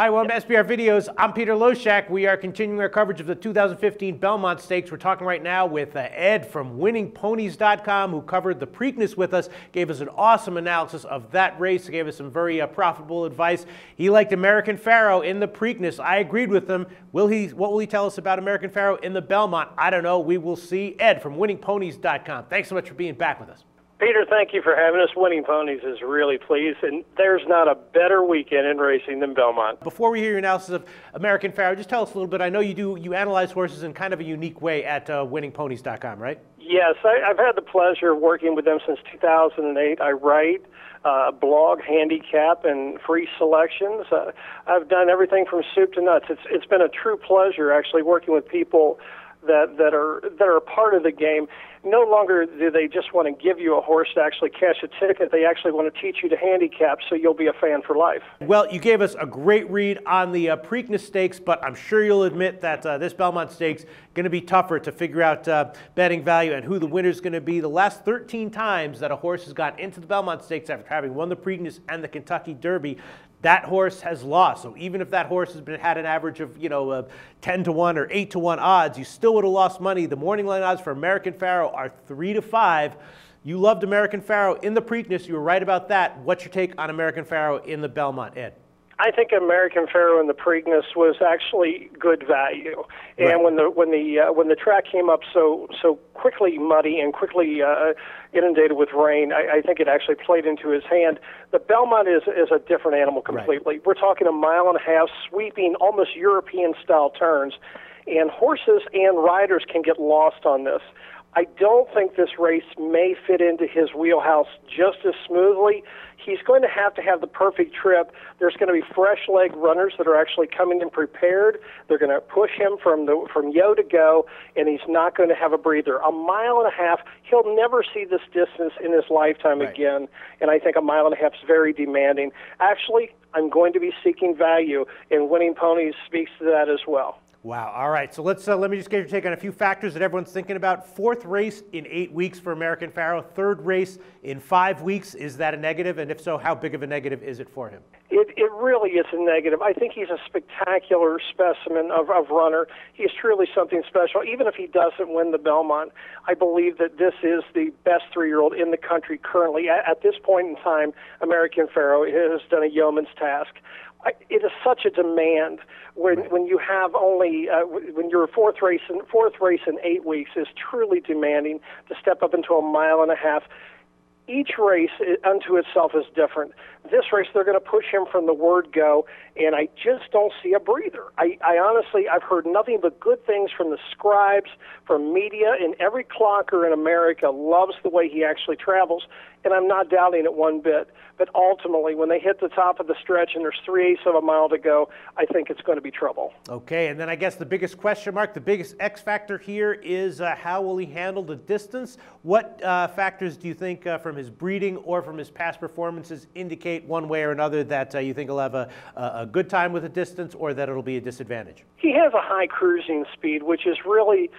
Hi, welcome to SBR Videos. I'm Peter Loshak. We are continuing our coverage of the 2015 Belmont Stakes. We're talking right now with Ed from winningponies.com, who covered the Preakness with us, gave us an awesome analysis of that race, gave us some very profitable advice. He liked American Pharaoh in the Preakness. I agreed with him. What will he tell us about American Pharaoh in the Belmont? I don't know. We will see. Ed from winningponies.com. Thanks so much for being back with us. Peter, thank you for having us. Winning Ponies is really pleased, and there's not a better weekend in racing than Belmont. Before we hear your analysis of American Pharaoh, just tell us a little bit. I know you analyze horses in kind of a unique way at winningponies.com, right? Yes, I've had the pleasure of working with them since 2008. I write, blog, handicap, and free selections. I've done everything from soup to nuts. It's been a true pleasure actually working with people that are a part of the game. No longer do they just want to give you a horse to actually cash a ticket. They actually want to teach you to handicap, so you'll be a fan for life. Well, you gave us a great read on the Preakness Stakes, but I'm sure you'll admit that this Belmont Stakes going to be tougher to figure out betting value and who the winner is going to be. The last 13 times that a horse has got into the Belmont Stakes after having won the Preakness and the Kentucky Derby, that horse has lost. So even if that horse has had an average of 10 to 1 or 8 to 1 odds, you still would have lost money. The morning line odds for American Pharaoh are 3 to 5. You loved American Pharaoh in the Preakness. You were right about that. What's your take on American Pharaoh in the Belmont, Ed? I think American Pharaoh in the Preakness was actually good value, and right. when the track came up so quickly muddy and quickly inundated with rain, I think it actually played into his hand. The Belmont is a different animal completely. Right. We're talking a mile and a half, sweeping, almost European-style turns, and horses and riders can get lost on this. I don't think this race may fit into his wheelhouse just as smoothly. He's going to have the perfect trip. There's going to be fresh leg runners that are actually coming in prepared. They're going to push him from yo to go, and he's not going to have a breather. A mile and a half, he'll never see this distance in his lifetime right. again, and I think a mile and a half is very demanding. Actually, I'm going to be seeking value, and Winning Ponies speaks to that as well. Wow. All right. So let me just get your take on a few factors that everyone's thinking about. Fourth race in 8 weeks for American Pharaoh. Third race in 5 weeks. Is that a negative? And if so, how big of a negative is it for him? It really is a negative. I think he's a spectacular specimen of runner. He's truly something special. Even if he doesn't win the Belmont, I believe that this is the best 3-year-old in the country currently. At this point in time, American Pharaoh has done a yeoman's task. It is such a demand when you have only when your fourth race in 8 weeks is truly demanding to step up into a mile and a half. Each race unto itself is different. This race, they're going to push him from the word go, and I just don't see a breather. I honestly, I've heard nothing but good things from the scribes, from media, and every clocker in America loves the way he actually travels, and I'm not doubting it one bit. But ultimately, when they hit the top of the stretch and there's 3/8 of a mile to go, I think it's going to be trouble. Okay, and then I guess the biggest question mark, the biggest X factor here is how will he handle the distance? What factors do you think from his breeding or from his past performances indicate one way or another that you think he'll have a good time with the distance or that it'll be a disadvantage? He has a high cruising speed, which is really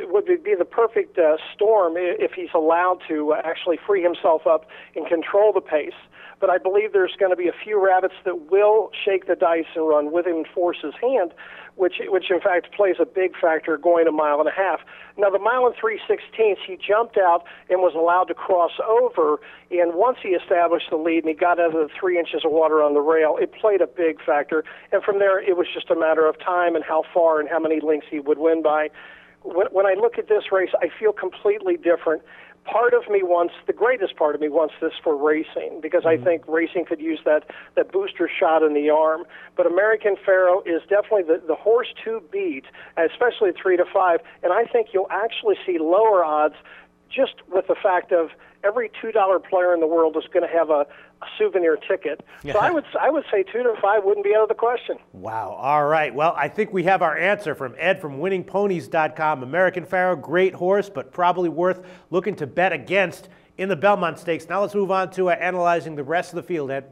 would be the perfect storm if he's allowed to actually free himself up and control the pace. But I believe there's going to be a few rabbits that will shake the dice and run with him and force his hand, which in fact plays a big factor going a mile and a half. Now, the mile and 3/16, he jumped out and was allowed to cross over, and once he established the lead and he got out of the 3 inches of water on the rail, it played a big factor. And from there, it was just a matter of time and how far and how many lengths he would win by. When I look at this race, I feel completely different. The greatest part of me wants this for racing, because I think racing could use that booster shot in the arm. But American Pharaoh is definitely the horse to beat, especially at 3 to 5. And I think you'll actually see lower odds just with the fact of every $2 player in the world is going to have a souvenir ticket. So I would say 2 to 5 wouldn't be out of the question. Wow. All right. Well, I think we have our answer from Ed from winningponies.com. American Pharaoh, great horse, but probably worth looking to bet against in the Belmont Stakes. Now let's move on to analyzing the rest of the field, Ed.